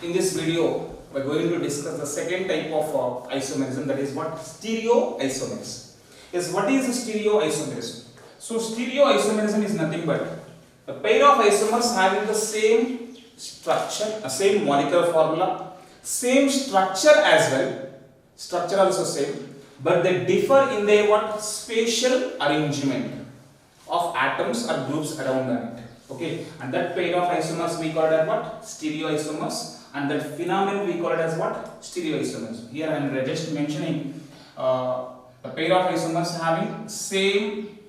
In this video, we are going to discuss the second type of isomerism, that is what? Stereoisomerism. Yes, what is stereoisomerism? So, stereoisomerism is nothing but a pair of isomers having the same structure, same molecular formula, same structure as well, structure also same, but they differ in their what? Spatial arrangement of atoms or groups around it. Okay, and that pair of isomers we call it as what? Stereoisomers, and that phenomenon we call it as what? Stereoisomers. Here I am just mentioning a pair of isomers having same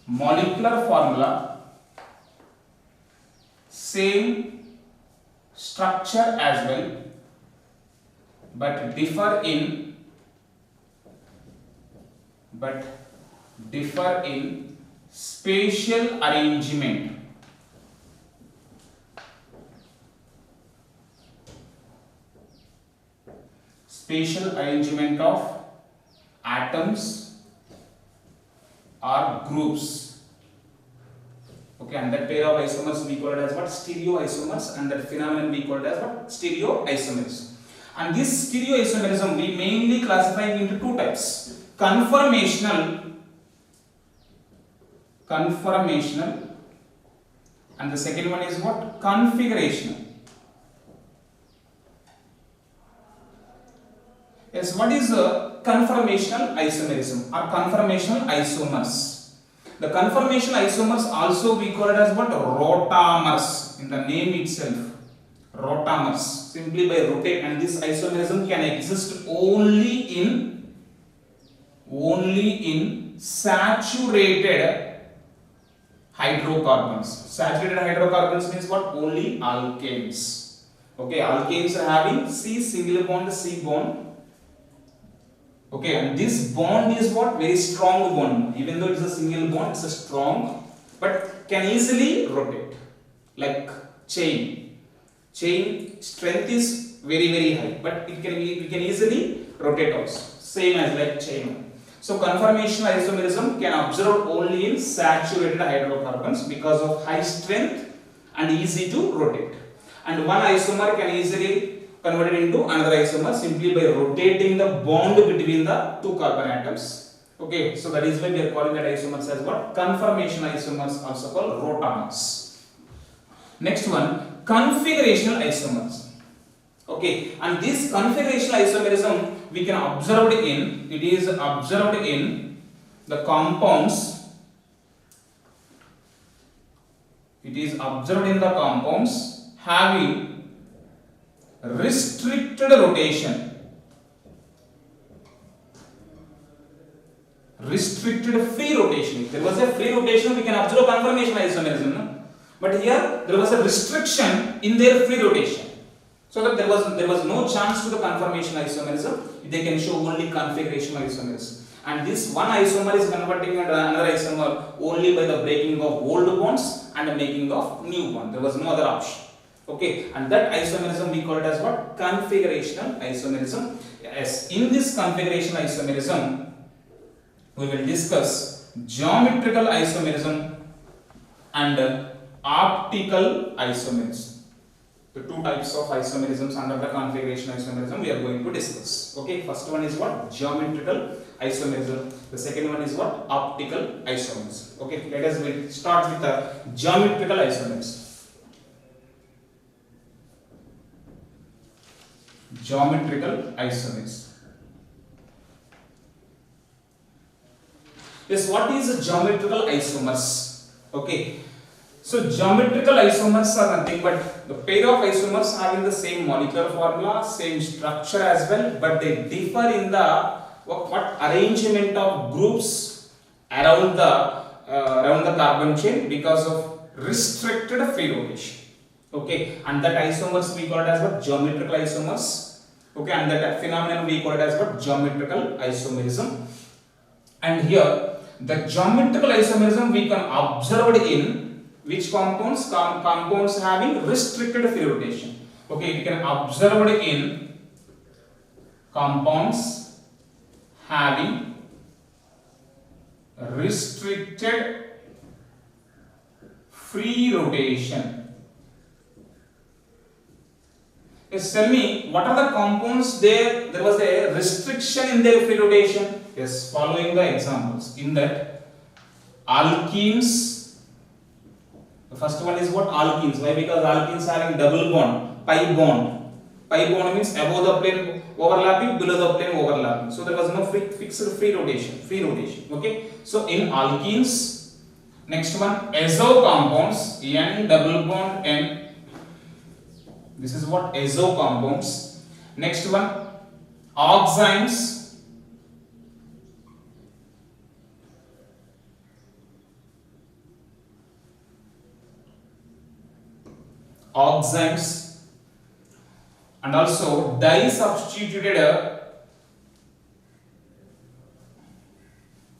molecular formula, same structure as well, but differ in spatial arrangement. Spatial arrangement of atoms or groups. Okay, and that pair of isomers we call it as what? Stereoisomers, and that phenomenon we call it as what? Stereoisomerism. And this stereoisomerism we mainly classify into two types: conformational, and the second one is what? Configurational. Yes, what is conformational isomerism or conformational isomers? The conformational isomers also we call it as what? Rotamers, in the name itself. Rotamers, simply by rotate, and this isomerism can exist only in saturated hydrocarbons. Saturated hydrocarbons means what? Only alkanes. Okay, alkanes are having C single bond, C bond. Okay, and this bond is what? Very strong bond. Even though it is a single bond, it's a strong, but can easily rotate, like chain. Chain strength is very high, but we can easily rotate also. Same as like chain. So conformational isomerism can observe only in saturated hydrocarbons because of high strength and easy to rotate. And one isomer can easily convert it into another isomer simply by rotating the bond between the two carbon atoms. Okay, so that is why we are calling that isomers as what? Conformational isomers, also called rotamers. Next one, configurational isomers. Okay, and this configurational isomerism we can observe in, it is observed in the compounds. It is observed in the compounds having restricted rotation. Restricted free rotation. If there was a free rotation, we can observe conformational isomerism. No? But here there was a restriction in their free rotation, so that there was no chance to the conformational isomerism. They can show only configurational isomerism. And this one isomer is converting another isomer only by the breaking of old bonds and the making of new bond. There was no other option. Okay, and that isomerism we call it as what? Configurational isomerism. Yes, in this configurational isomerism, we will discuss geometrical isomerism and optical isomerism. The two types of isomerisms under the configuration isomerism we are going to discuss. Okay, first one is what? Geometrical isomerism. The second one is what? Optical isomerism. Okay, let us start with the geometrical isomerism. Geometrical isomerism. Yes, what is geometrical isomers? Okay, so geometrical isomers are nothing but the pair of isomers having the same molecular formula, same structure as well, but they differ in the what arrangement of groups around the carbon chain because of restricted free rotation. Okay, and that isomers we call it as what? Geometrical isomers. Okay, and that phenomenon we call it as what? Geometrical isomerism. And here the geometrical isomerism we can observe in which compounds? Compounds having restricted free rotation. Okay, we can observe in compounds having restricted free rotation. Yes, tell me what are the compounds there? There was a restriction in their free rotation. Yes, following the examples. In that, alkenes. The first one is what? Alkenes. Why? Because alkenes having double bond, pi bond. Pi bond means above the plane overlapping, below the plane overlapping. So there was no fixed free rotation. Okay. So in alkenes, next one azo compounds, N double bond N. This is what azo compounds. Next one oximes. And also disubstituted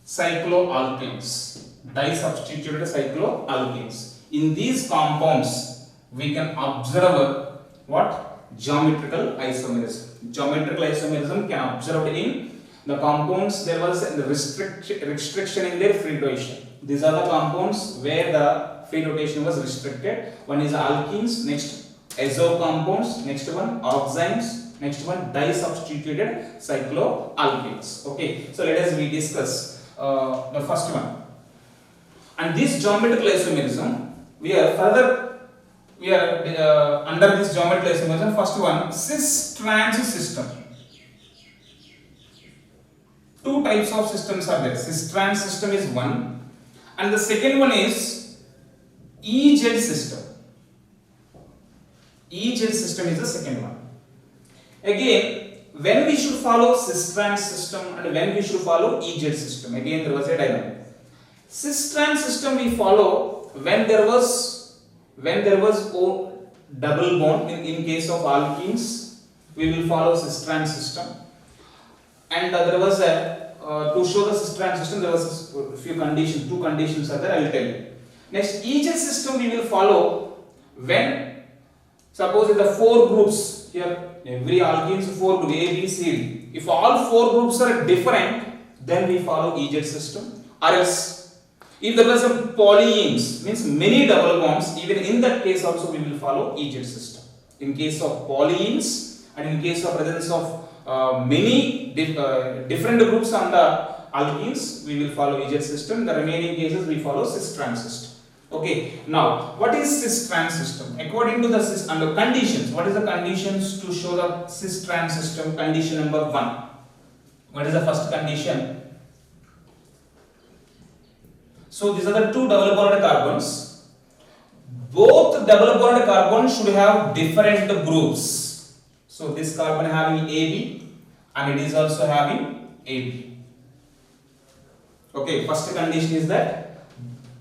cycloalkanes. In these compounds, we can observe what? Geometrical isomerism. Geometrical isomerism can observed in the compounds. There was a restriction in their free rotation. These are the compounds where the free rotation was restricted. One is alkenes, next azo compounds, next one oximes, next one disubstituted cycloalkanes. Okay, so let us discuss the first one. And this geometrical isomerism, we are under this geometrical isomerism. First one, cis-trans system. Two types of systems are there. Cis-trans system is one, and the second one is EZ system. EZ system is the second one. Again, when we should follow cis-trans system and when we should follow EZ system, again there was a dilemma. Cis-trans system we follow when there was O double bond. In case of alkenes, we will follow cis-trans system. And there was a to show the cis-trans system, there was a few conditions. Two conditions are there. I will tell you. Next, EZ system we will follow when, suppose in the four groups here, every alkenes four groups A, B, C, D. If all four groups are different, then we follow EZ system. Or else, if there was a polyenes, means many double bonds, even in that case also we will follow EZ system. In case of polyenes and in case of presence of many different groups on the alkenes, we will follow EZ system. The remaining cases we follow cis-trans system. Okay. Now, what is cis-trans system? According to the cis and the conditions, what is the conditions to show the cis-trans system? Condition number 1. What is the first condition? So these are the two double bonded carbons. Both double bonded carbons should have different groups. So this carbon having AB and it is also having AB. Okay, first condition is that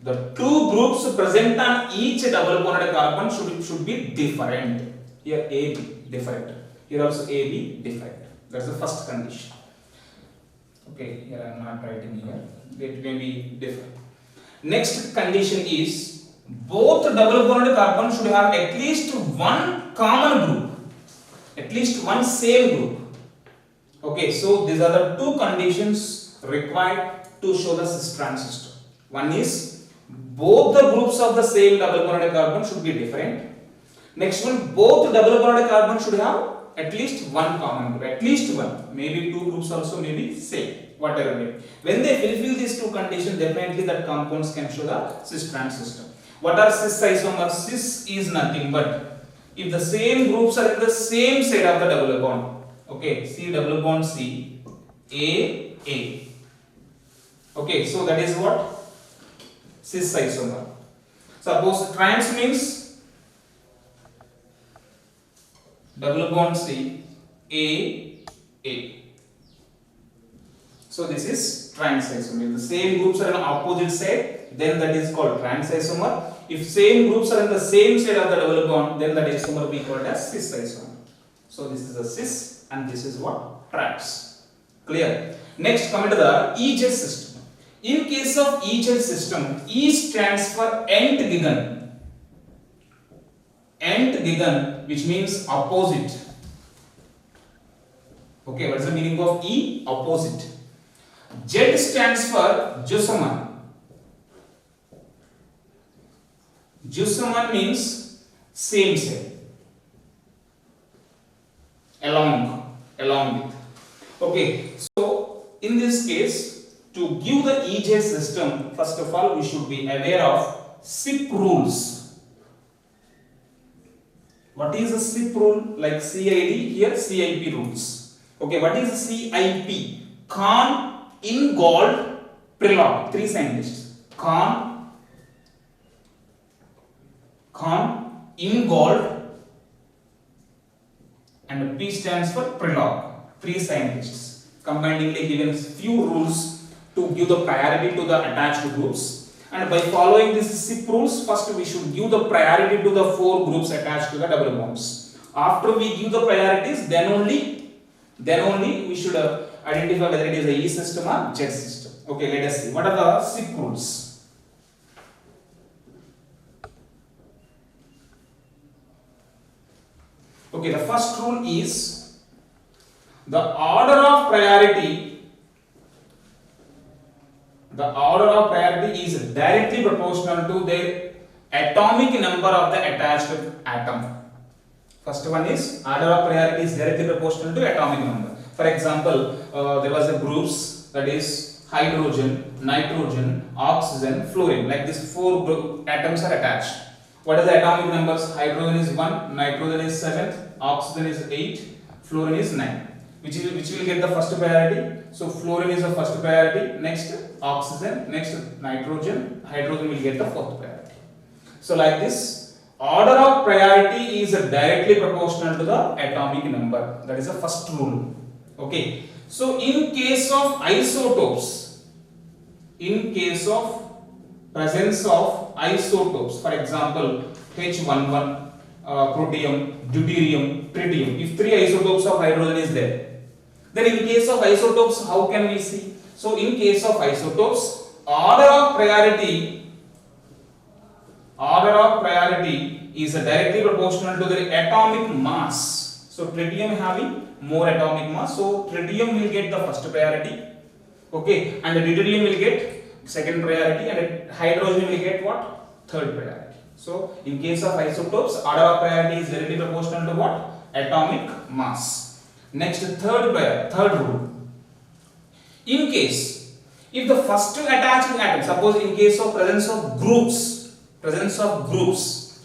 the two groups present on each double bonded carbon should be different. Here AB different. Here also AB different. That's the first condition. Okay, here I am not writing here. It may be different. Next condition is both double bonded carbon should have at least one common group, at least one same group. Okay, so these are the two conditions required to show the cis-trans system. One is both the groups of the same double bonded carbon should be different. Next one, both double bonded carbon should have at least one common group, at least one, maybe two groups also may be same. Whatever way. When they fulfill these two conditions, definitely that compounds can show the cis-trans system. What are cis isomers? Cis is nothing but if the same groups are in the same side of the double bond. Okay, C double bond C, A. Okay, so that is what? Cis isomer. Suppose trans means double bond C, A. So this is trans isomer. If the same groups are on opposite side, then that is called trans isomer. If same groups are in the same side of the double bond, then that isomer will be called as cis isomer. So this is a cis and this is what? Trans. Clear? Next, coming to the EZ system. In case of EZ system, E stands for entgegen. Entgegen, which means opposite. Okay, what is the meaning of E? Opposite. Z stands for Jussman. Jussman means same side. along with. Okay, so in this case, to give the EJ system, first of all we should be aware of SIP rules. What is a SIP rule? Like CID, here CIP rules. Okay, what is CIP? Kahn, Ingold, Prelog. Three scientists. Kahn, Ingold, and P stands for Prelog. Three scientists combinedly given few rules to give the priority to the attached groups, and by following these SIP rules, first we should give the priority to the four groups attached to the double bonds. After we give the priorities, then only we should identify whether it is a E system or Z system. Okay, let us see what are the SIP rules. Okay, the first rule is the order of priority is directly proportional to their atomic number of the attached atom. First one is order of priority is directly proportional to atomic number. For example, there was a groups, that is hydrogen, nitrogen, oxygen, fluorine. Like this, four atoms are attached. What are the atomic numbers? Hydrogen is 1, nitrogen is 7, oxygen is 8, fluorine is 9. Which will get the first priority? So fluorine is the first priority, next oxygen, next nitrogen, hydrogen will get the fourth priority. So like this, order of priority is directly proportional to the atomic number. That is the first rule. Okay. So in case of isotopes, in case of presence of isotopes, for example H11, protium, deuterium, tritium, if three isotopes of hydrogen is there, then in case of isotopes, how can we see? So in case of isotopes, order of priority is directly proportional to the atomic mass. So tritium having more atomic mass, so tritium will get the first priority. Okay, and the deuterium will get second priority, and hydrogen will get what? Third priority. So in case of isotopes, order of priority is directly proportional to what? Atomic mass. Next, third rule. In case, if the first attaching atom, suppose in case of presence of groups,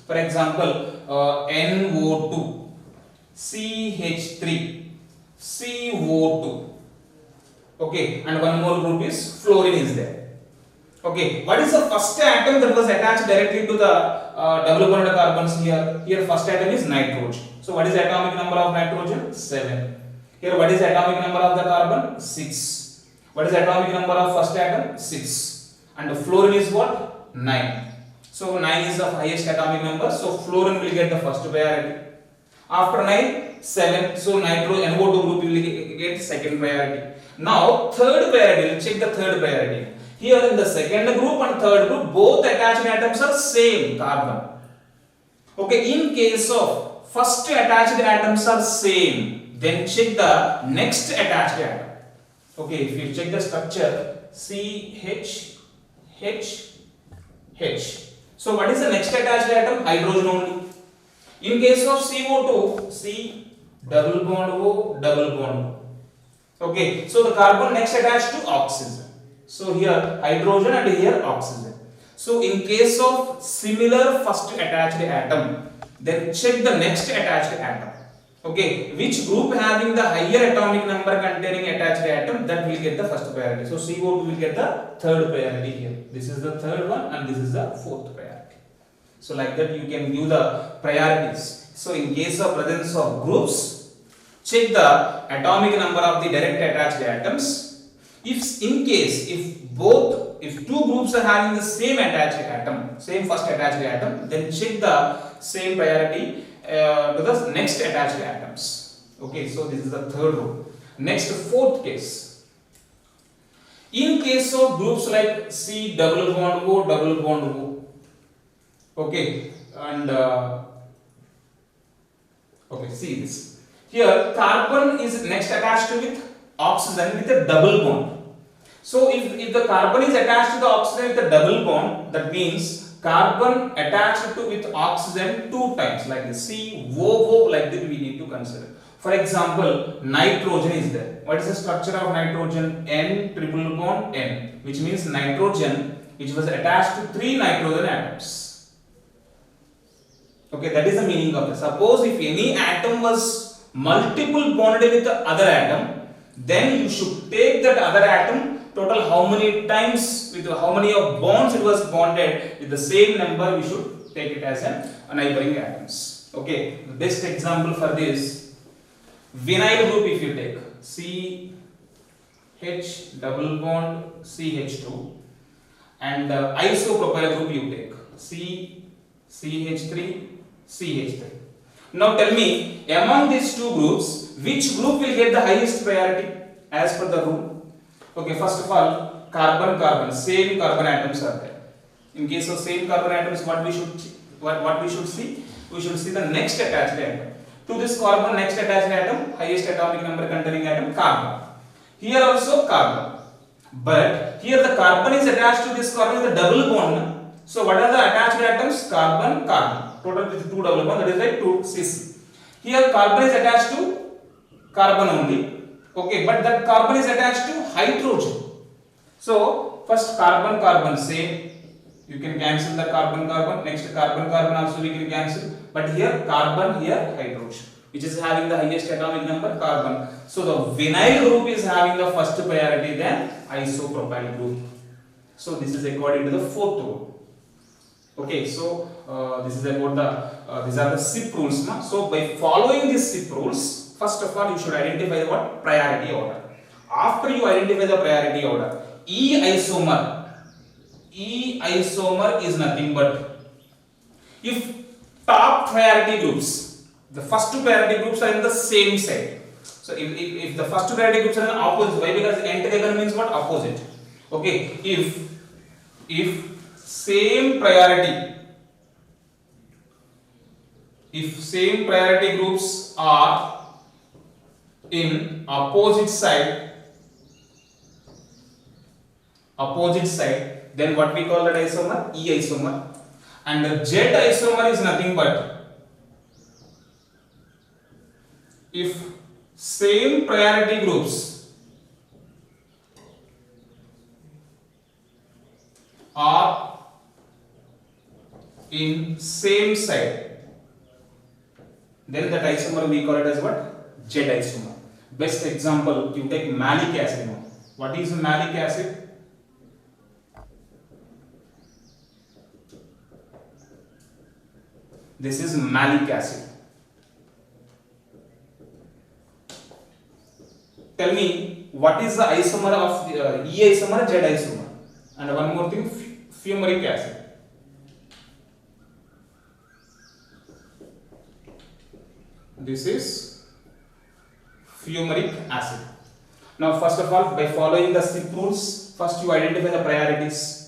for example NO2, CH3, CO2, okay, and one more group is fluorine is there. Okay, what is the first atom that was attached directly to the double bonded carbons here? Here first atom is nitrogen. So what is the atomic number of nitrogen? 7. Here what is the atomic number of the carbon? 6. What is the atomic number of first atom? 6. And the fluorine is what? 9. So 9 is the highest atomic number. So fluorine will get the first priority. After 9, 7. So NO2 group will get second priority. Now third priority, we'll check the third priority. Here in the second group and third group, both attached atoms are same carbon. Okay, in case of first attached atoms are same, then check the next attached atom. Okay, if you check the structure CH, H, H. So what is the next attached atom? Hydrogen only. In case of CO2, C double bond O, double bond O. Okay, so the carbon next attached to oxygen. So here hydrogen and here oxygen. So in case of similar first attached atom, then check the next attached atom. Okay, which group having the higher atomic number containing attached atom, that will get the first priority. So CO2 will get the third priority here. This is the third one and this is the fourth priority. So like that you can give the priorities. So in case of presence of groups, check the atomic number of the direct attached atoms. If two groups are having the same attached atom, same first attached atom, then check the same priority to the next attached atoms. Okay, so this is the third rule. Next, fourth case. In case of groups like C double bond O, double bond O. Okay, and okay, see this. Here carbon is next attached with oxygen with a double bond. So if the carbon is attached to the oxygen with a double bond, that means carbon attached to with oxygen 2 times, like this. COO, like that we need to consider. For example, nitrogen is there. What is the structure of nitrogen? N triple bond N, which means nitrogen which was attached to 3 nitrogen atoms. Okay, that is the meaning of this. Suppose if any atom was multiple bonded with the other atom, then you should take that other atom total how many times with how many of bonds it was bonded with the same number, we should take it as a neighboring atoms. Okay, the best example for this, vinyl group if you take CH double bond CH2, and isopropyl group you take CH3 CH3. Now tell me, among these two groups, which group will get the highest priority as per the rule? Okay, first of all, carbon carbon, same carbon atoms are there. In case of same carbon atoms, what we should see? We should see the next attached atom. To this carbon next attached atom, highest atomic number containing atom, carbon. Here also carbon. But here the carbon is attached to this carbon with a double bond. So what are the attached atoms? Carbon, carbon. Total with 2 double bond, that is like 2 cis. Here carbon is attached to carbon only. Okay, but that carbon is attached to hydrogen. So first carbon carbon same. You can cancel the carbon carbon. Next carbon carbon also we can cancel. But here carbon, here hydrogen, which is having the highest atomic number, carbon. So the vinyl group is having the first priority than isopropyl group. So this is according to the fourth rule. Okay, so this is about the these are the SIP rules. So by following these SIP rules, first of all you should identify the what? Priority order. After you identify the priority order, E isomer is nothing but if top priority groups, the first two priority groups are in the same side. So if the first two priority groups are in the opposite, why? Because antagon means what? Opposite. Okay, if same priority groups are in opposite side, then what we call that isomer? E isomer. And the Z isomer is nothing but if same priority groups are in same side, then that isomer we call it as what? Z isomer. Best example, you take malic acid. What is malic acid? This is malic acid. Tell me, what is the isomer of E isomer, Z isomer? And one more thing, fumaric acid. This is fumaric acid. Now first of all, by following the SIP rules, first you identify the priorities.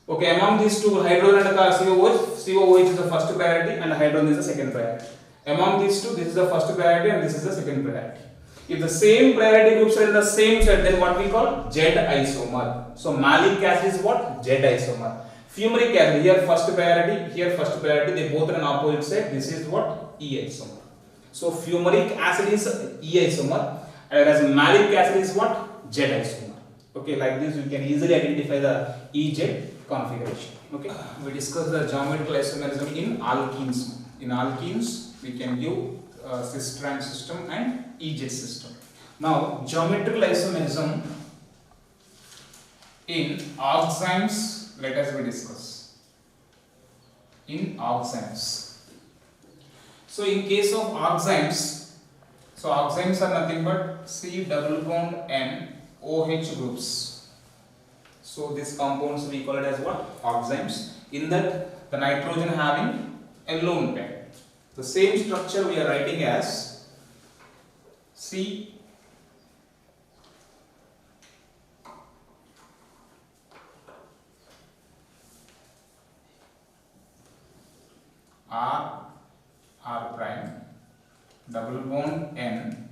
Okay, among these two, hydrogen and COOH is the first priority and hydrogen is the second priority. Among these two, this is the first priority and this is the second priority. If the same priority groups are in the same side, then what we call Z isomer. So malic acid is what? Z isomer. Fumaric acid, here first priority, here first priority, they both are on opposite side. This is what? E isomer. So fumaric acid is E isomer, whereas malic acid is what? Z isomer. Okay, like this you can easily identify the EZ configuration. Okay, we discussed the geometrical isomerism in alkenes. In alkenes, we can give cis-trans system and EZ system. Now, geometrical isomerism in oximes, let us discuss. In oximes. So, in case of oximes, so oximes are nothing but C double bond N OH groups. So these compounds we call it as what? Oximes. In that the nitrogen having a lone pair. The same structure we are writing as C R prime double bond N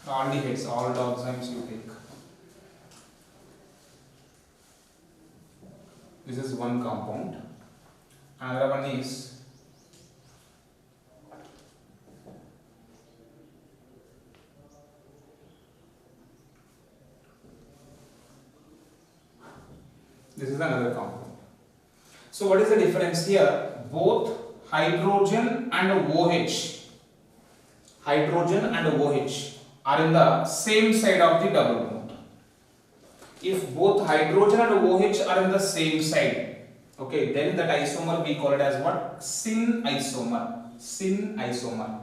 aldehydes, all oximes you take. This is one compound. Another one is This is another compound. So what is the difference here? Both hydrogen and OH, hydrogen and OH are in the same side of the double bond. If both hydrogen and OH are in the same side, okay, then that isomer we call it as what? Syn isomer. Syn isomer.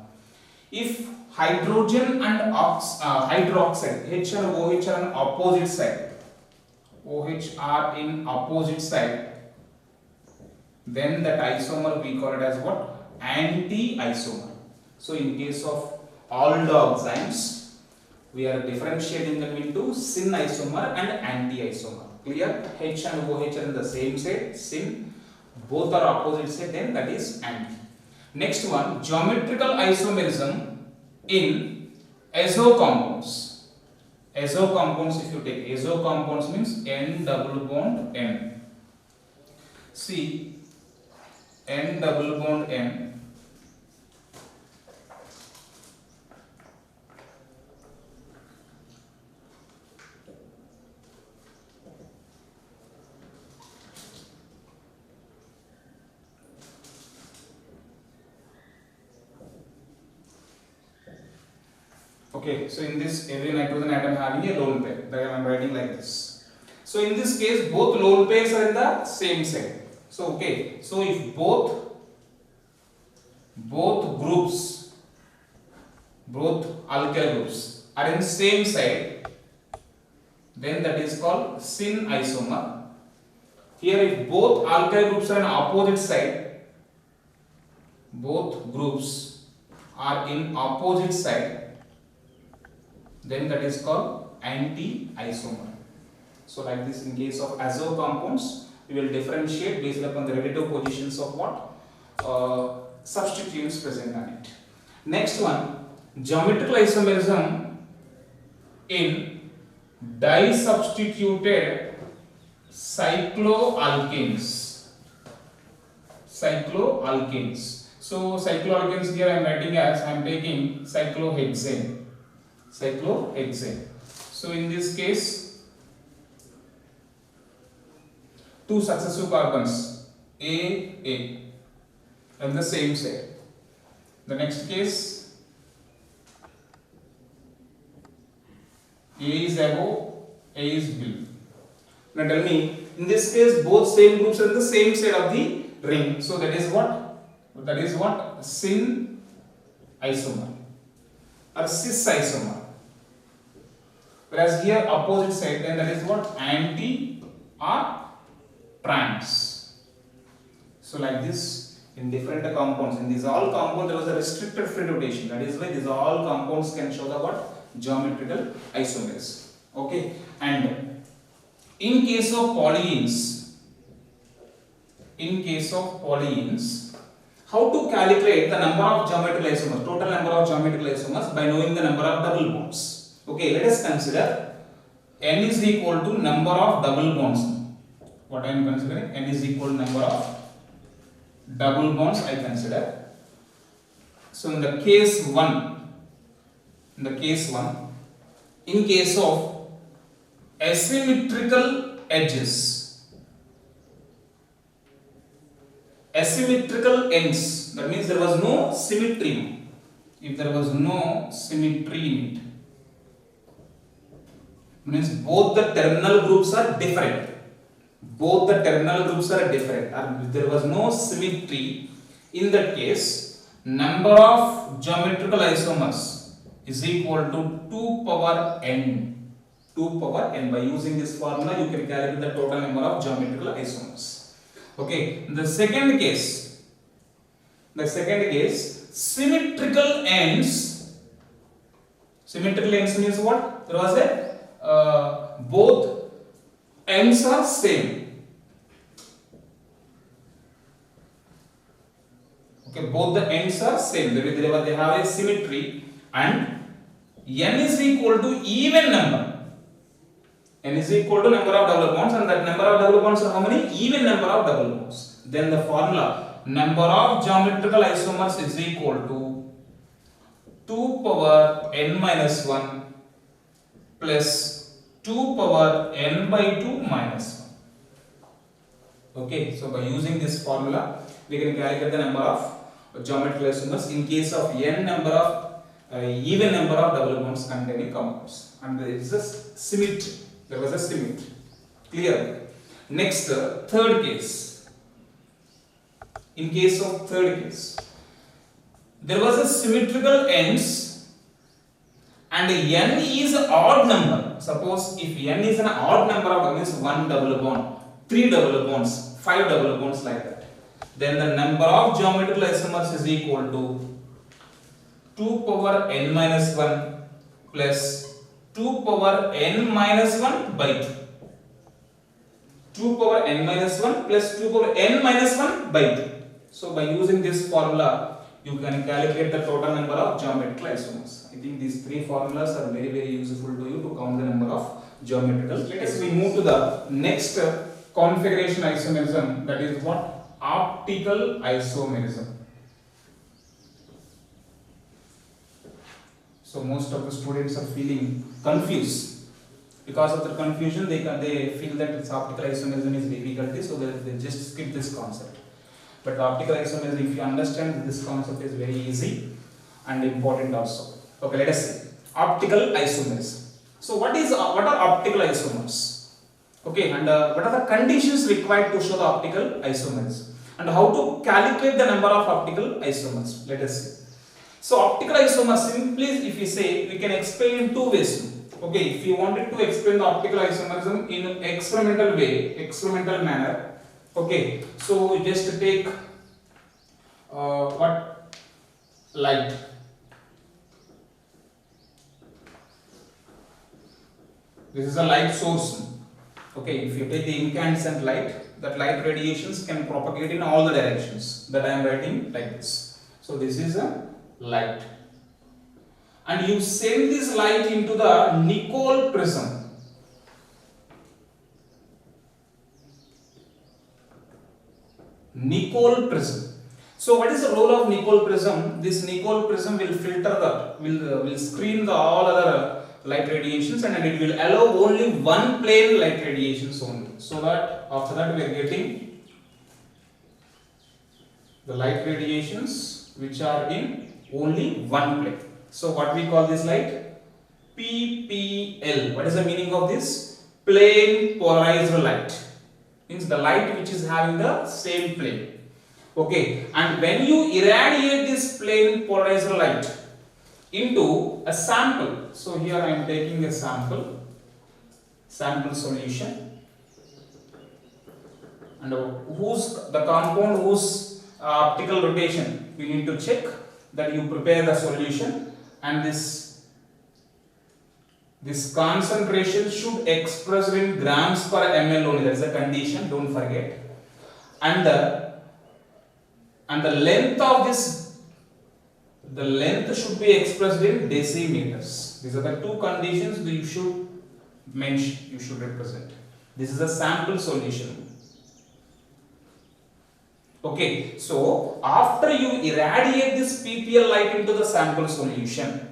If hydrogen and hydroxide, H and OH are on opposite side, OH are in opposite side, then that isomer we call it as what? Anti-isomer. So in case of aldoximes, we are differentiating them into syn isomer and anti-isomer. Clear? H and OH are in the same side, syn. Both are opposite side, then that is anti. Next one, geometrical isomerism in azo compounds. Azo compounds, if you take azo compounds means N double bond N. See, N double bond N. Okay, so in this every nitrogen atom having a lone pair, that I am writing like this. So in this case both lone pairs are in the same side. So okay, so if both groups, both alkyl groups are in same side, then that is called syn isomer. Here if both alkyl groups are in opposite side, both groups are in opposite side, then that is called anti-isomer. So like this, in case of azo compounds, we will differentiate based upon the relative positions of what? Substituents present on it. Next one, geometrical isomerism in disubstituted cycloalkanes. Cycloalkanes. So cycloalkanes here I am writing as I am taking cyclohexane. Cyclohexane. So in this case, two successive carbons A on the same side. The next case, A is above, A is below. Now tell me, in this case both same groups are on the same side of the ring. So that is what? That is what? Syn isomer or cis isomer. Whereas here opposite side, then that is what? Anti or trans. So like this, in different compounds, in these all compounds there was a restricted free rotation. That is why these all compounds can show the what? Geometrical isomerism. Okay, and in case of polyenes, how to calculate the number of geometrical isomers, total number of geometrical isomers, by knowing the number of double bonds. Okay, let us consider n is equal to number of double bonds. What I am considering? N is equal to number of double bonds I consider. So in the case 1, in case of asymmetrical edges, asymmetrical ends, that means there was no symmetry. If there was no symmetry in it, means both the terminal groups are different. Both the terminal groups are different. And there was no symmetry. In that case, number of geometrical isomers is equal to 2 power n. 2 power n. By using this formula, you can calculate the total number of geometrical isomers. Okay. The second case, symmetrical ends. Symmetrical ends means what? There was a both ends are same. Okay, both the ends are same. They have a symmetry, and n is equal to even number. N is equal to number of double bonds, and that number of double bonds are how many? Even number of double bonds. Then the formula, number of geometrical isomers is equal to 2 power n minus 1 plus 2 power n by 2 minus Okay, so by using this formula, we can calculate the number of geometrical isomers in case of n number of even number of double bonds containing compounds. And there is a symmetry. There was a symmetry. Clear? Next, third case. In case of third case, there was a symmetrical ends and n is an odd number. Suppose if n is an odd number of means 1 double bond, 3 double bonds, 5 double bonds like that, then the number of geometrical isomers is equal to 2 power n minus 1 plus 2 power n minus 1 by 2. 2 power n minus 1 plus 2 power n minus 1 by 2. So by using this formula, you can calculate the total number of geometrical isomers. I think these three formulas are very useful to you to count the number of geometrical. Let us we move to the next configuration isomerism, that is what? Optical isomerism. So most of the students are feeling confused. Because of the confusion, they feel that its optical isomerism is difficult, so they just skip this concept. But optical isomerism, if you understand, this concept is very easy and important also. Okay, let us see. Optical isomerism. So what are optical isomers? Okay, and what are the conditions required to show the optical isomerism? And how to calculate the number of optical isomers? Let us see. So optical isomers, simply if we say, we can explain in two ways. Okay, if you wanted to explain the optical isomerism in experimental way, experimental manner, okay, so you just take what? Light. This is a light source. Okay, if you take the incandescent light, that light radiations can propagate in all the directions that I am writing like this. So this is a light. And you send this light into the Nicol prism. Nicol prism. So what is the role of Nicol prism? This Nicol prism will filter will screen the all other light radiations, and it will allow only one plane light radiations only. So that after that we are getting the light radiations which are in only one plane. So what we call this light? PPL. What is the meaning of this? Plane polarized light. Means the light which is having the same plane. Okay, and when you irradiate this plane polarized light into a sample, so here I am taking a sample solution, and the compound whose optical rotation we need to check, that you prepare the solution, and this concentration should express in grams per ml only. That is a condition, don't forget. And the length of this, the length should be expressed in decimeters. These are the two conditions that you should mention, you should represent. This is a sample solution. Okay, so after you irradiate this PPL light into the sample solution,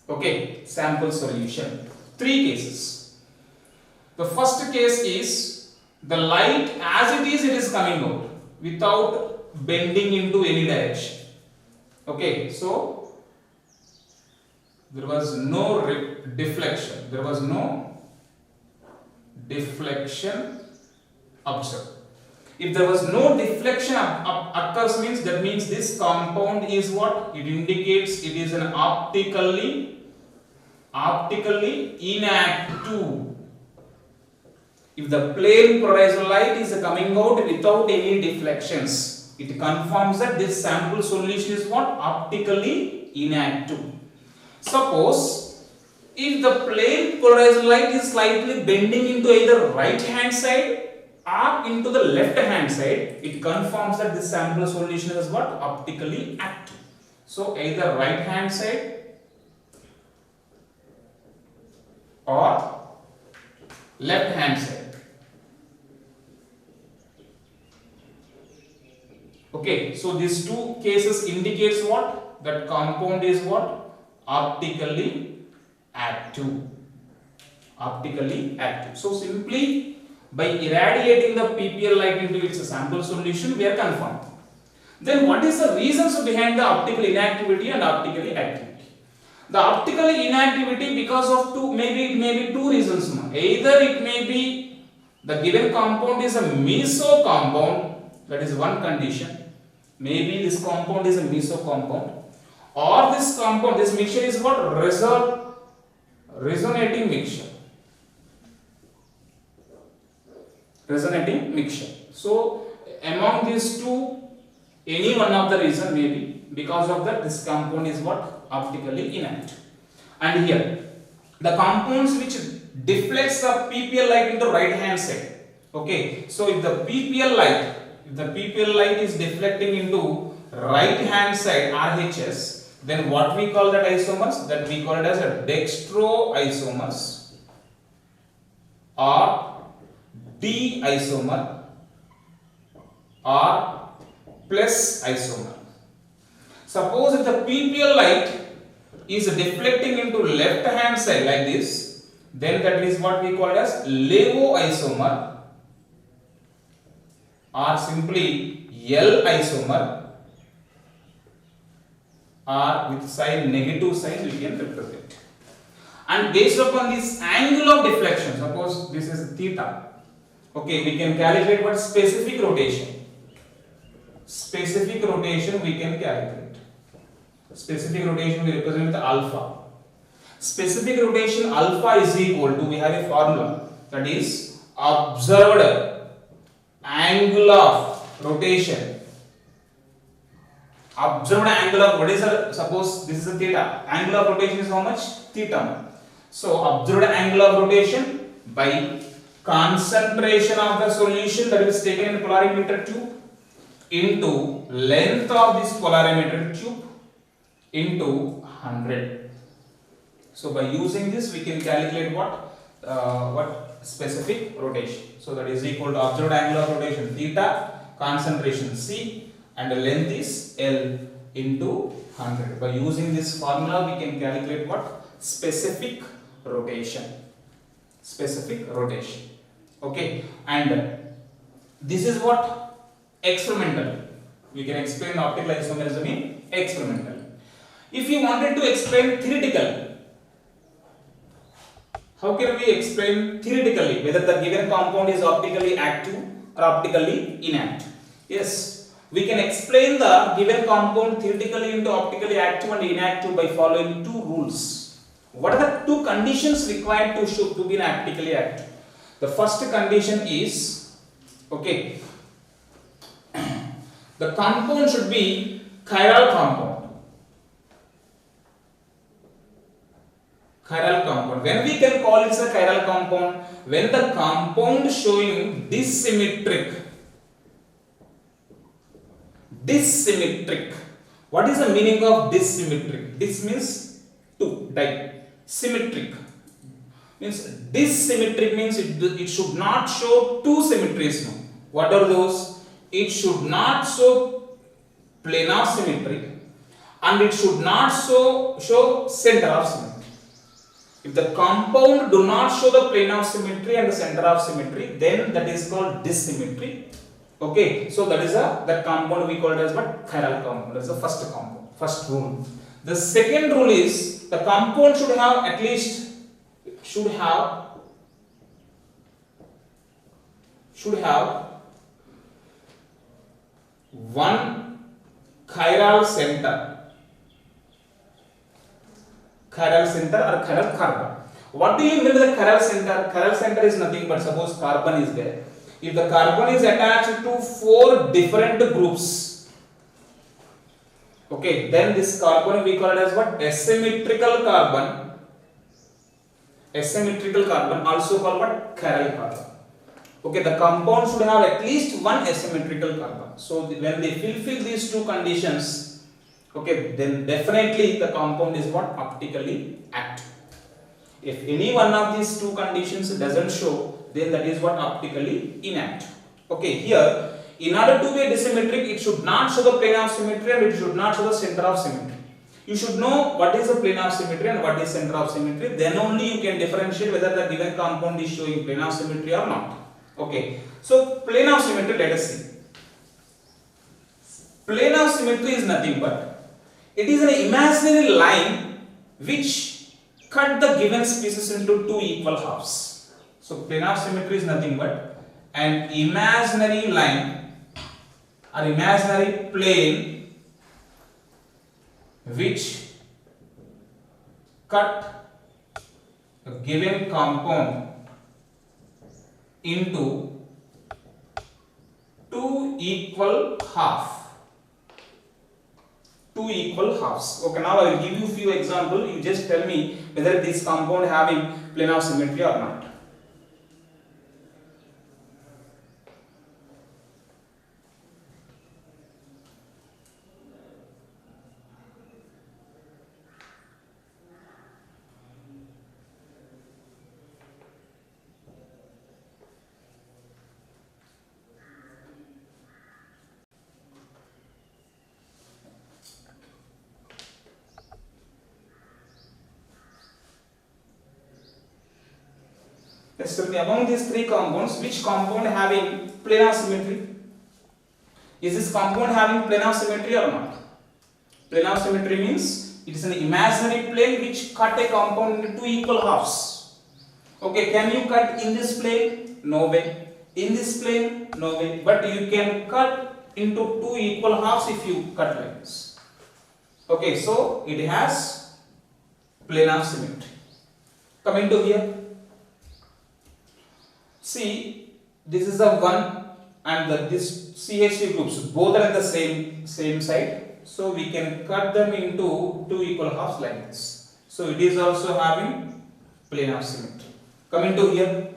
okay, sample solution, three cases. The first case is the light as it is coming out without bending into any direction. Okay, so there was no deflection, there was no deflection observed. If there was no deflection occurs, means that means this compound is what? It indicates it is an optically inactive. If the plane polarized light is coming out without any deflections, it confirms that this sample solution is what? Optically inactive. Suppose if the plane polarized light is slightly bending into either right hand side or into the left hand side, it confirms that this sample solution is what? Optically active. So either right hand side or left hand side. Okay, so these two cases indicates what? That compound is what? Optically active. Optically active. So simply by irradiating the PPL light into its sample solution, we are confirmed. Then what is the reasons behind the optical inactivity and optically activity? The optical inactivity because of two, maybe it may be two reasons. Either it may be the given compound is a meso compound, that is one condition. Maybe this compound is a meso compound, or this compound, this mixture is what? Resonating mixture. Resonating mixture. So among these two, any one of the reason may be, because of that this compound is what? Optically inactive. And here the compounds which deflects the PPL light into right hand side. Okay, so if the PPL light is deflecting into right hand side RHS, then what we call that isomers? That we call it as a dextro isomers or D isomer or plus isomer. Suppose if the PPL light is deflecting into left hand side like this, then that is what we call as levo isomer or simply L isomer, or with sign negative sign we can represent. And based upon this angle of deflection, suppose this is theta, okay, we can calculate what? Specific rotation. Specific rotation we can calculate. Specific rotation we represent with alpha. Specific rotation alpha is equal to, we have a formula, that is observed angle of rotation. Observed angle of, what is the, suppose this is a theta, angle of rotation is how much? Theta. So observed angle of rotation by concentration of the solution that is taken in polarimeter tube into length of this polarimeter tube into 100. So by using this we can calculate what specific rotation. So that is equal to observed angle of rotation theta, concentration C, and the length is L into 100. By using this formula we can calculate what? Specific rotation. Specific rotation. Okay, and this is what? Experimental. We can explain the optical isomerism in experimental. If you wanted to explain theoretical, how can we explain theoretically whether the given compound is optically active or optically inactive? Yes, we can explain the given compound theoretically into optically active and inactive by following two rules. What are the two conditions required to be optically active? The first condition is, okay, the compound should be chiral compound. Chiral compound. When we can call it a chiral compound? When the compound showing dissymmetric. Dissymmetric. What is the meaning of dissymmetric? Dis means two, symmetric means dissymmetric means it should not show two symmetries. No. What are those? It should not show planar symmetry and it should not show center of symmetry. If the compound do not show the plane of symmetry and the center of symmetry, then that is called dissymmetry. Okay, so that is that compound we call it as what? Chiral compound. That is the first compound, first rule. The second rule is the compound should have at least one chiral center. Chiral center or chiral carbon. What do you mean by the chiral center? Chiral center is nothing but suppose carbon is there. If the carbon is attached to four different groups, okay, then this carbon we call it as what? Asymmetrical carbon. Asymmetrical carbon, also called what? Chiral carbon. Okay, the compound should have at least one asymmetrical carbon. So when they fulfill these two conditions, okay, then definitely the compound is what? Optically active. If any one of these two conditions doesn't show, then that is what? Optically inactive. Okay, here in order to be disymmetric, it should not show the plane of symmetry and it should not show the center of symmetry. You should know what is the plane of symmetry and what is center of symmetry. Then only you can differentiate whether the given compound is showing plane of symmetry or not. Okay, so plane of symmetry, let us see. Plane of symmetry is nothing but it is an imaginary line which cut the given species into two equal halves. So plane of symmetry is nothing but an imaginary line or imaginary plane which cut a given compound into two equal halves. Okay, now I will give you few examples. You just tell me whether this compound having plane of symmetry or not. Let's tell me among these three compounds, which compound having planar symmetry? Is this compound having planar symmetry or not? Planar symmetry means it is an imaginary plane which cut a compound into two equal halves. Okay, can you cut in this plane? No way. In this plane? No way. But you can cut into two equal halves if you cut like this. Okay, so it has planar symmetry. Coming to here. See, this is the one and this CH3 groups both are at the same side, so we can cut them into two equal halves like this. So it is also having planar symmetry. Coming to here,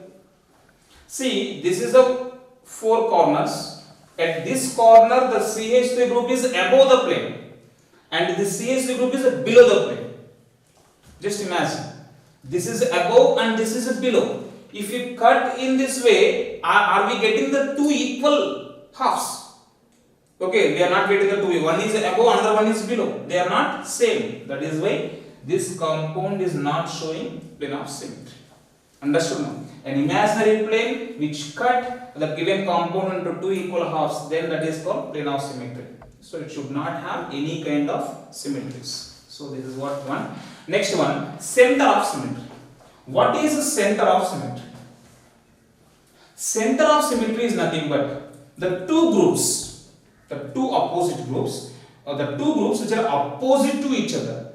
see, this is the four corners. At this corner the CH3 group is above the plane and the CH3 group is below the plane. Just imagine, this is above and this is below. If you cut in this way, are we getting the two equal halves? Okay, we are not getting the two. One is above, another one is below. They are not same. That is why this compound is not showing plane of symmetry. Understood now? An imaginary plane which cut the given compound into two equal halves, then that is called plane of symmetry. So it should not have any kind of symmetries. So this is what one. Next one, center of symmetry. What is the center of symmetry? Center of symmetry is nothing but the two groups, the two opposite groups, or the two groups which are opposite to each other.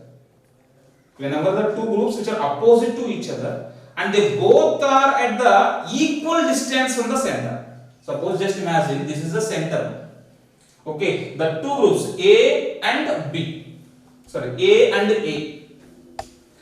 Whenever the two groups which are opposite to each other and they both are at the equal distance from the center. Suppose just imagine this is the center. Okay, the two groups A and B. Sorry, A and A.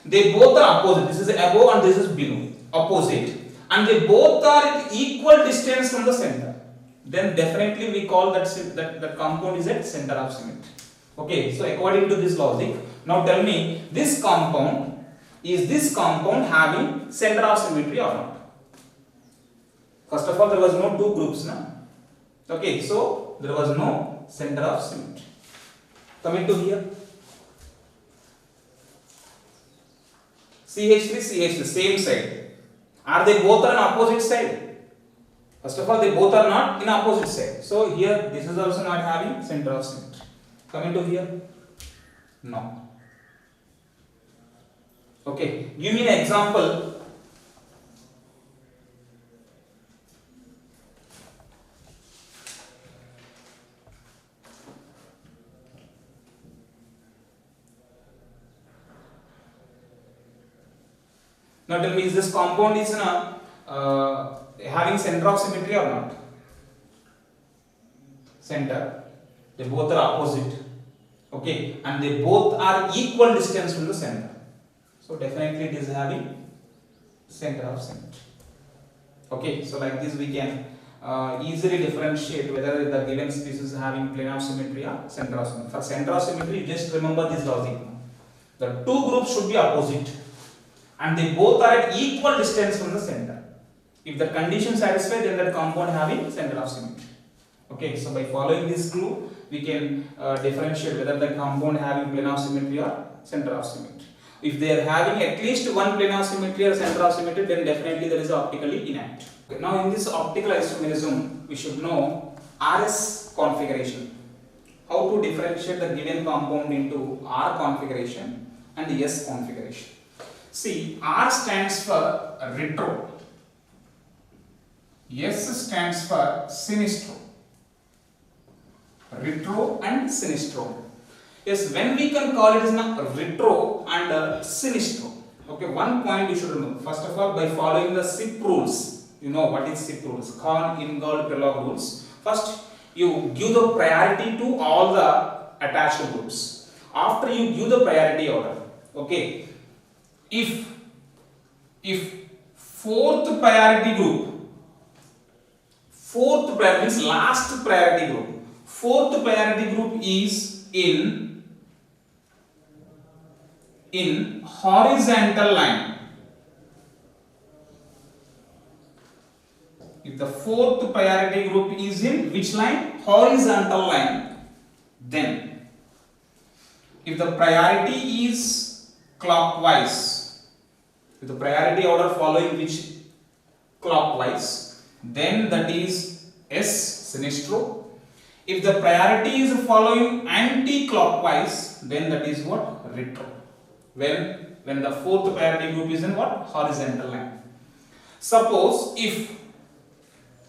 They both are opposite. This is above and this is below. Opposite. And they both are at equal distance from the center. Then definitely we call that compound is at center of symmetry. Okay, so according to this logic, now tell me this compound, is this compound having center of symmetry or not? First of all, there was no two groups, no? Okay, so there was no center of symmetry. Coming to here. CH3, CH3, same side. Are they both on opposite side? First of all, they both are not in opposite side. So here, this is also not having center of symmetry. Coming to here, no. Okay, give me an example. Now tell me, is this compound is having center of symmetry or not? Center. They both are opposite. Okay, and they both are equal distance from the center. So definitely it is having center of symmetry. Okay, so like this we can easily differentiate whether the given species is having plane of symmetry or center of symmetry. For center of symmetry, you just remember this logic. The two groups should be opposite and they both are at equal distance from the center. If the condition satisfied, then that compound having center of symmetry. Okay, so by following this clue, we can differentiate whether the compound having plane of symmetry or center of symmetry. If they are having at least one planar symmetry or center of symmetry, then definitely that is optically inactive. Okay, now in this optical isomerism, we should know RS configuration. How to differentiate the given compound into R configuration and S configuration. See, R stands for retro, S stands for sinistro. Retro and sinistro. Yes, when we can call it as retro and sinistro. Okay, one point you should know. First of all, by following the SIP rules, you know what is SIP rules? Kohn, Ingold, Kellogg rules. First, you give the priority to all the attached groups. After you give the priority order, okay, if fourth priority means last priority group. Fourth priority group is in horizontal line. If the fourth priority group is in which line? Horizontal line. Then, if the priority is clockwise, if the priority order following which clockwise, then that is S sinistro. If the priority is following anti-clockwise, then that is what? Retro. When the fourth priority group is in what? Horizontal line. Suppose if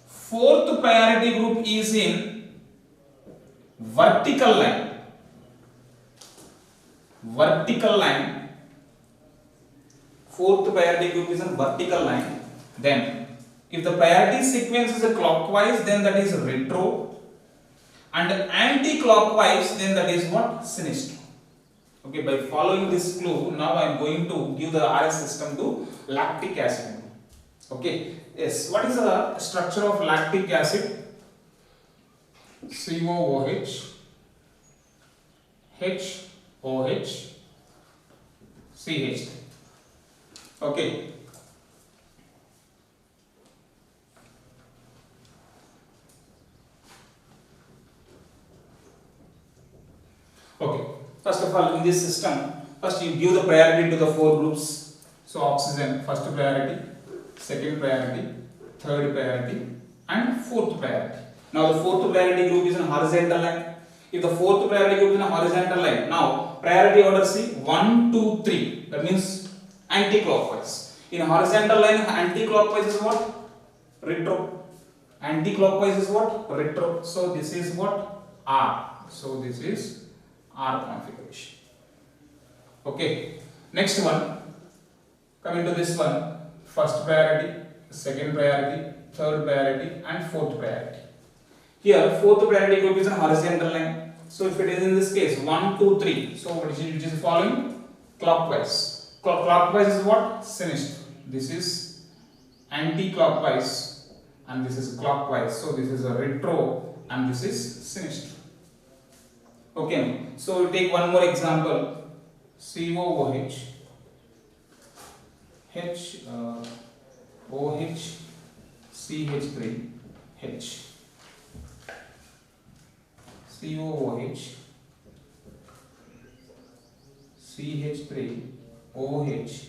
fourth priority group is in vertical line, fourth priority group is in vertical line, then if the priority sequence is a clockwise, then that is retro, and anti-clockwise, then that is what? Sinistro. Okay, by following this clue, now I am going to give the RS system to lactic acid. Okay, yes, what is the structure of lactic acid? COOH, HOH, CH. Okay. Okay, first of all, in this system, first you give the priority to the four groups. So oxygen, first priority, second priority, third priority, and fourth priority. Now the fourth priority group is in horizontal line. If the fourth priority group is in a horizontal line, now priority order see 1, 2, 3. That means anti-clockwise. In horizontal line, anti-clockwise is what? Retro. Anti-clockwise is what? Retro. So this is what? R. So this is R configuration. Okay. Next one. Coming to this one. First priority, second priority, third priority, and fourth priority. Here, fourth priority group is in horizontal line. So if it is in this case 1, 2, 3. So which is following? Clockwise. Clockwise is what? Sinistro. This is anti-clockwise and this is clockwise. So this is a retro and this is sinistro. Okay. So we take one more example. COOH, OH, CH3, H. COOH, CH3, OH,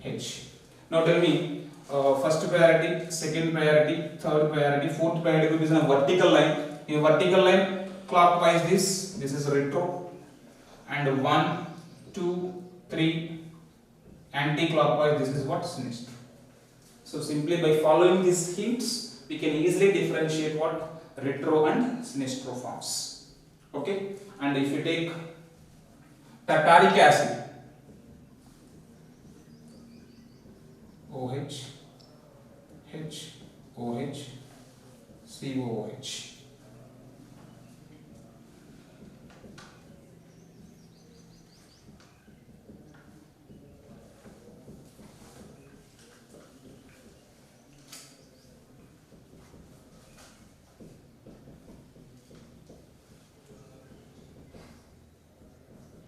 H. Now tell me, first priority, second priority, third priority, fourth priority group is in a vertical line. In a vertical line, clockwise this is retro, and 1, 2, 3, anti-clockwise this is what? Sinistro. So simply by following these hints, we can easily differentiate what? Retro and sinistro forms. Okay, and if you take tartaric acid, OH, HOH, COOH.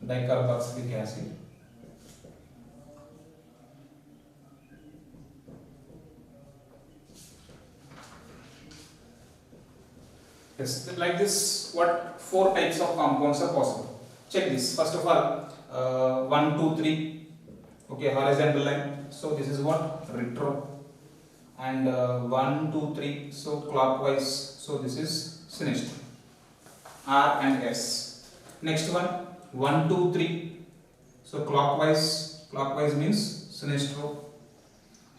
Dicarboxylic acid, yes, like this, what 4 types of compounds are possible. Check this. First of all, 1, 2, 3, Okay, horizontal line. So this is what? Retro. And 1, 2, 3. So clockwise. So this is sinistro. R and S. Next one. 1, 2, 3. So clockwise. Clockwise means sinistro.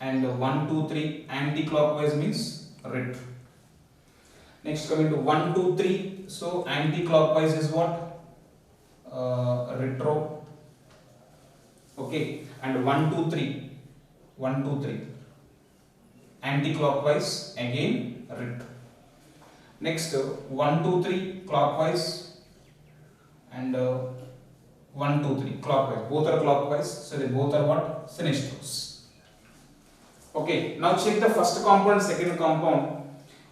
And 1, 2, 3. Anti-clockwise means retro. Next coming to 1, 2, 3. So anti-clockwise is what? Retro. Okay, and 1, 2, 3. 1, 2, 3. Anti-clockwise again retro. Next 1, 2, 3 clockwise and 1, 2, 3 clockwise. Both are clockwise, so they both are what? Sinistros. Okay, now check the first compound, second compound.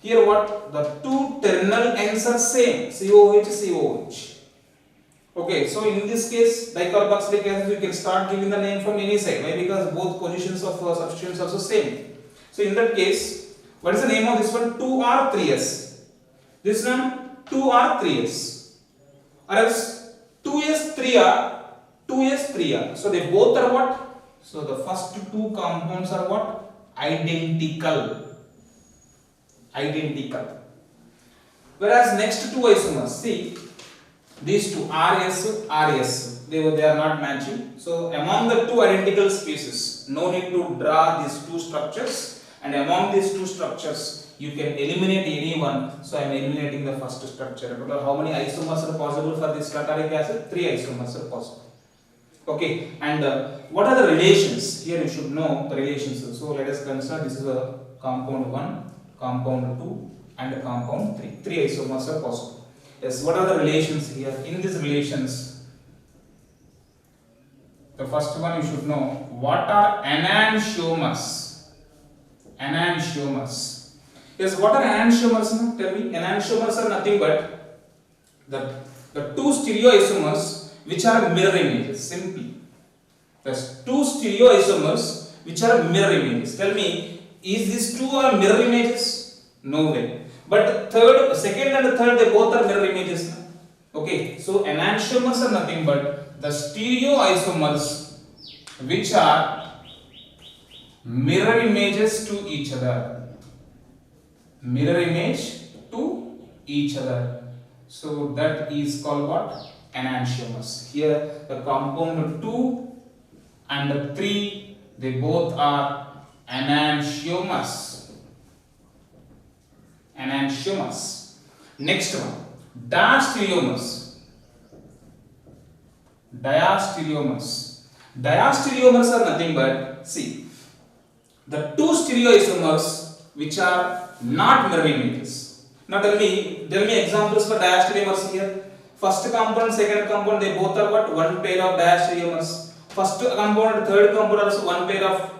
Here what? The two terminal ends are same, COH, COH. Okay, so in this case, dicarboxylic acid, you can start giving the name from any side. Why? Because both positions of substituents are also same. So in that case, what is the name of this one? 2R3S. This one 2R3S. Or else 2S 3R, 2S 3R. So they both are what? So the first two compounds are what? Identical. Identical. Whereas next two isomers, see. These two RS, they are not matching. So among the two identical species, no need to draw these two structures, and among these two structures you can eliminate any one. So I am eliminating the first structure. How many isomers are possible for this tartaric acid? 3 isomers are possible. Okay, and what are the relations? Here you should know the relations. So let us consider this is a compound 1, compound 2 and a compound 3. 3 isomers are possible. Yes, what are the relations here? In these relations, the first one you should know, what are enantiomers? Enantiomers. Yes, what are enantiomers? Tell me. Enantiomers are nothing but the two stereoisomers which are mirror images. Simply, there's two stereoisomers which are mirror images. Tell me, is these two are mirror images? No way. But second and third, they both are mirror images. Okay, so enantiomers are nothing but the stereoisomers which are mirror images to each other. Mirror image to each other. So that is called what? Enantiomers. Here the compound 2 and 3, they both are enantiomers. Enantiomers. Next one, diastereomers. Diastereomers. Diastereomers are nothing but, see, the two stereoisomers which are not mirror images. Now tell me examples for diastereomers here. First compound, second compound, they both are what? One pair of diastereomers. First compound, third compound also one pair of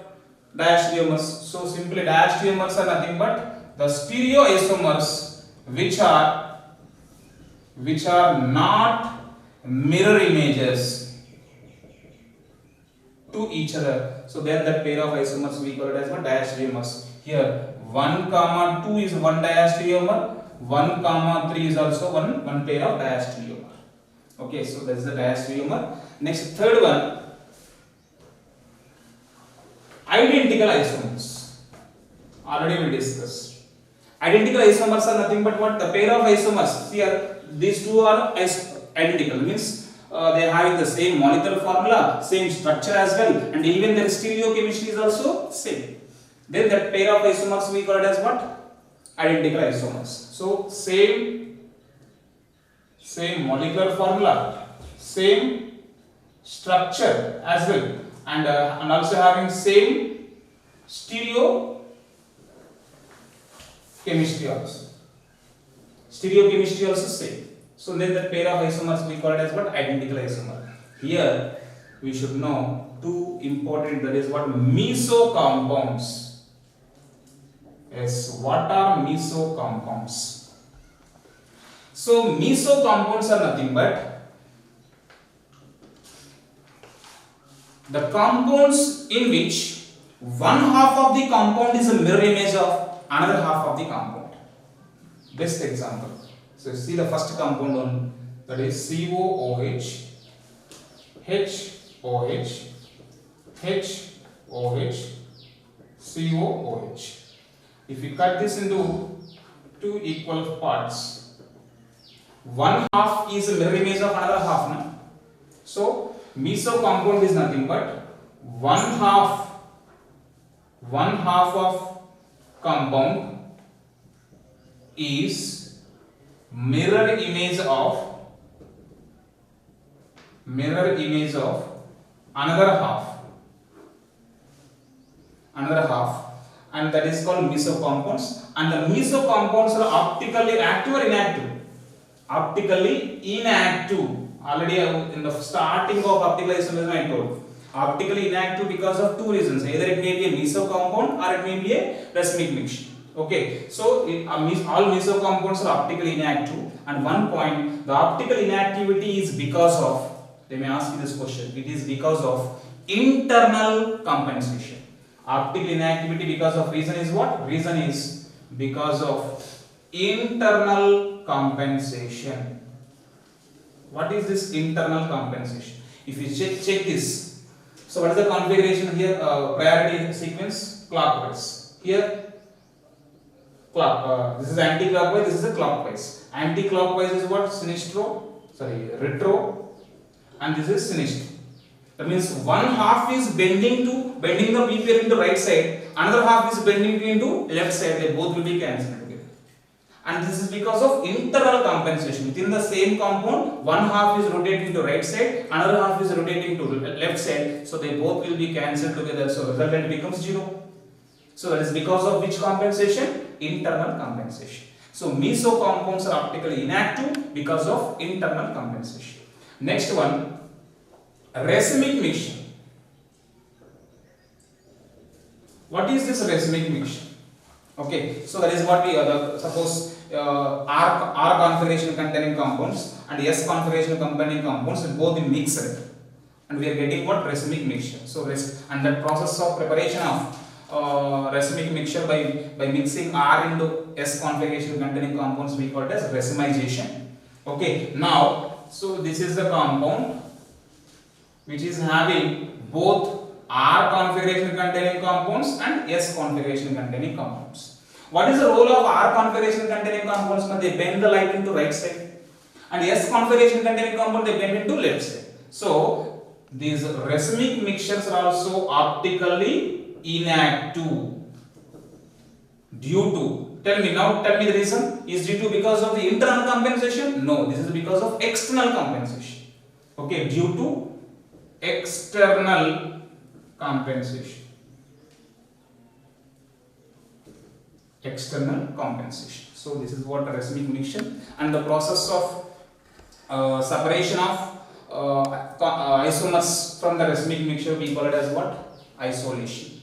diastereomers. So simply diastereomers are nothing but the stereoisomers which are not mirror images to each other. So then that pair of isomers we call it as what? Diastereomers. Here 1, 2 is one diastereomer, 1, 3 is also one pair of diastereomer. Okay, so that is the diastereomer. Next, third one, identical isomers. Already we discussed. Identical isomers are nothing but what? The pair of isomers. Here, these two are identical. Means they are having the same molecular formula, same structure as well, and even their stereochemistry is also same. Then that pair of isomers we call it as what? Identical isomers. So same molecular formula, same structure as well, and also having same stereo chemistry also. Stereochemistry also same. So then that pair of isomers we call it as what? Identical isomer. Here we should know two important, that is what? Meso compounds. Yes, what are meso compounds? So meso compounds are nothing but the compounds in which one half of the compound is a mirror image of another half of the compound. Best example. So see the first compound one, that is COOH, HOH, HOH, COOH. If we cut this into two equal parts, one half is a mirror image of another half. No? So meso compound is nothing but one half of compound is mirror image of another half, and that is called meso compounds. And the meso compounds are optically active or inactive? Optically inactive. Already in the starting of optical isomerism I told. Optically inactive because of two reasons. Either it may be a meso compound or it may be a racemic mixture. Okay, so all meso compounds are optically inactive, and one point, the optical inactivity is because of, they may ask you this question, it is because of internal compensation. Optical inactivity because of reason is what? Reason is because of internal compensation. What is this internal compensation? If you check this, so what is the configuration here? Priority sequence clockwise. Here this is anti-clockwise, this is a clockwise. Anti-clockwise is what? Retro, and this is sinistro. That means one half is bending the p pair into right side, another half is bending into left side. They both will be cancelled together. And this is because of internal compensation. Within the same compound, one half is rotating to right side, another half is rotating to left side. So they both will be cancelled together. So resultant becomes 0. So that is because of which compensation? Internal compensation. So meso compounds are optically inactive because of internal compensation. Next one, racemic mixture. What is this racemic mixture? Okay, so that is what we suppose R configuration containing compounds and S configuration containing compounds and both in mixed, and we are getting what? Racemic mixture. So and that process of preparation of racemic mixture by mixing R into S configuration containing compounds we call it as racemization. Okay, now so this is the compound which is having both R configuration containing compounds and S configuration containing compounds. What is the role of R configuration containing compounds? They bend the light into right side, and S configuration containing compound they bend into left side. So these racemic mixtures are also optically inactive due to, tell me the reason. Is due to because of the internal compensation? No, this is because of external compensation. Okay, due to external compensation. So this is what racemic mixture, and the process of separation of isomers from the racemic mixture we call it as what? Isolation.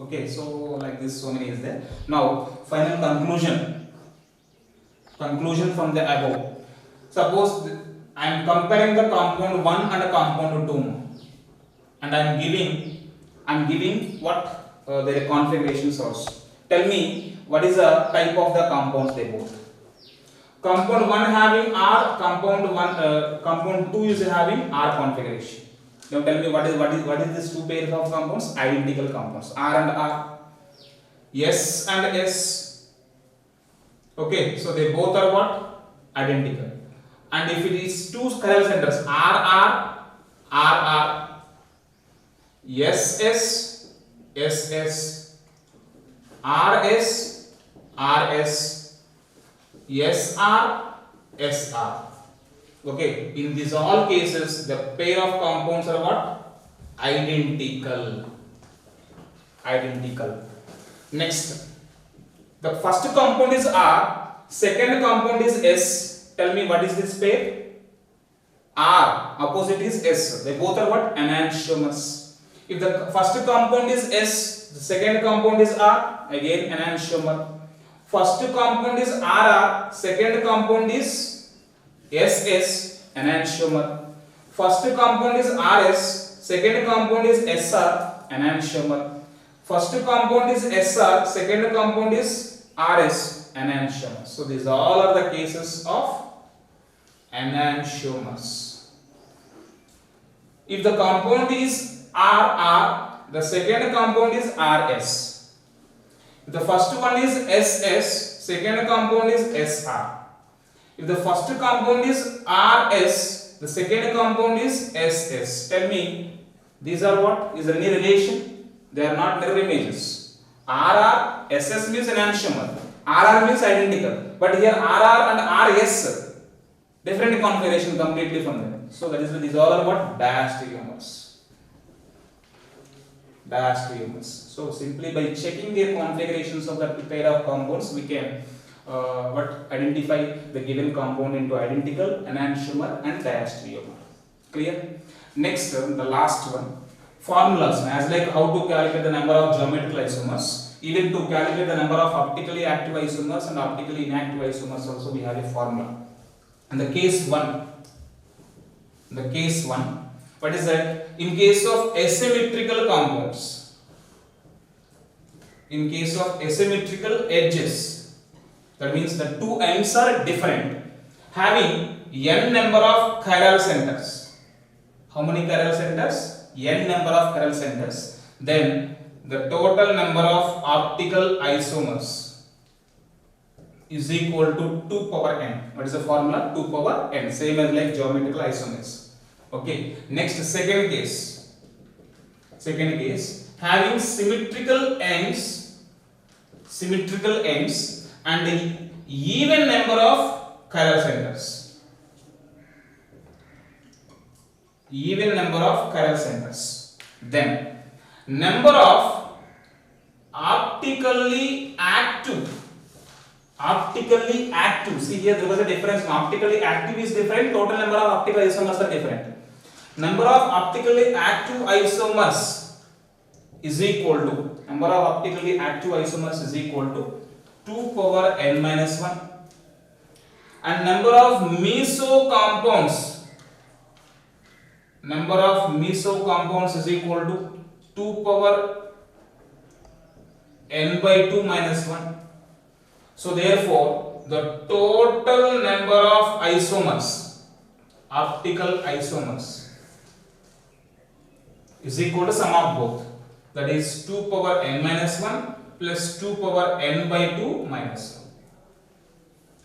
Okay, so like this, so many is there. Now final conclusion from the above. Suppose I am comparing the compound 1 and a compound 2, and I am giving what their configurations also. Tell me what is the type of the compounds they both. Compound 1 having R, compound 2 is having R configuration. Now tell me what is this two pairs of compounds? Identical compounds, R and R, S and S. Okay, so they both are what? Identical. And if it is two chiral centers, RR, SS, SS, RS, SR, SR. Okay, in these all cases the pair of compounds are what? Identical. Next, the first compound is R, second compound is S. Tell me what is this pair? R, opposite is S. They both are what? Enantiomers. If the first compound is S, the second compound is R, again enantiomer. First compound is RR, second compound is SS, enantiomer. First compound is RS, second compound is SR, enantiomer. First compound is SR, second compound is RS, enantiomer. So these all are the cases of enantiomers. If the compound is RR, the second compound is RS. If the first one is SS, second compound is SR. If the first compound is RS, the second compound is SS. Tell me, these are what? Is there any relation? They are not mirror images. RR, SS means enantiomer. RR means identical. But here RR and RS, different configuration completely from them. So that is, these all are what? Diastereomers. Diastereomers. So simply by checking their configurations of that pair of compounds, we can identify the given compound into identical, enantiomer and diastereomer. Clear? Next, the last one, formulas. As like how to calculate the number of geometrical isomers, even to calculate the number of optically active isomers and optically inactive isomers also we have a formula. And the case 1, what is that? In case of asymmetrical compounds, in case of asymmetrical edges, that means the two ends are different, having n number of chiral centers. How many chiral centers? N number of chiral centers. Then the total number of optical isomers is equal to 2 power n. What is the formula? 2 power n. Same as like geometrical isomers. Okay. Next, second case. Having symmetrical ends and the even number of chiral centers. Even number of chiral centers. Then number of optically active. See here there was a difference. Optically active is different. Total number of optical isomers are different. Number of optically active isomers is equal to 2 power n minus 1, and number of meso compounds is equal to 2 power n by 2 minus 1. So therefore the total number of isomers, optical isomers, is equal to sum of both, that is 2 power n minus 1 plus 2 power n by 2 minus 1.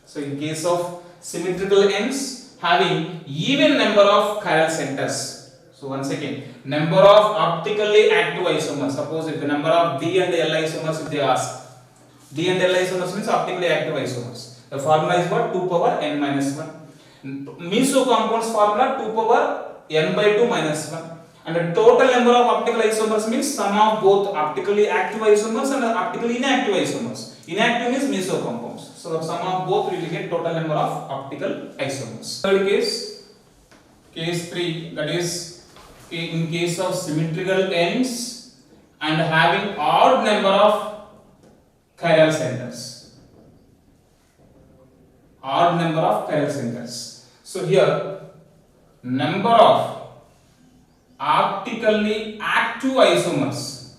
So in case of symmetrical ends having even number of chiral centers. So once again, number of optically active isomers. Suppose if the number of D and L isomers, if they ask, D and L isomers means optically active isomers. The formula is what? 2 power n minus 1. Meso compounds formula 2 power n by 2 minus 1. And the total number of optical isomers means sum of both optically active isomers and optically inactive isomers. Inactive means meso compounds. So the sum of both we will get total number of optical isomers. Third case, case 3, that is in case of symmetrical ends and having odd number of chiral centers. Odd number of chiral centers. So here number of optically active isomers,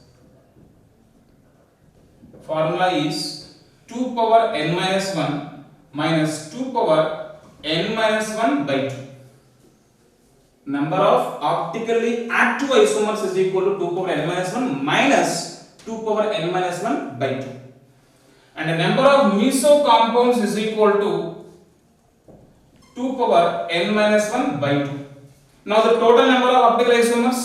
formula is 2 power n minus 1 minus 2 power n minus 1 by 2. Number of optically active isomers is equal to 2 power n minus 1 minus 2 power n minus 1 by 2. And the number of meso compounds is equal to 2 power n minus 1 by 2. Now the total number of optical isomers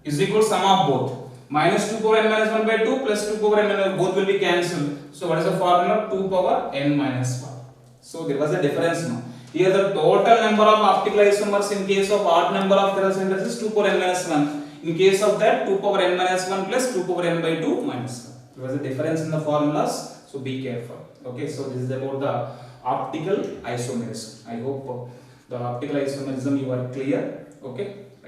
is equal to sum of both. Minus 2 power n minus 1 by 2 plus 2 power n minus 1, both will be cancelled. So what is the formula? 2 power n minus 1. So there was a difference now. Here the total number of optical isomers in case of odd number of chiral centers is 2 power n minus 1. In case of that, 2 power n minus 1 plus 2 power n by 2 minus 1. There was a difference in the formulas. So be careful. Okay, so this is about the optical isomerism. I hope the optical isomerism you are clear. Okay.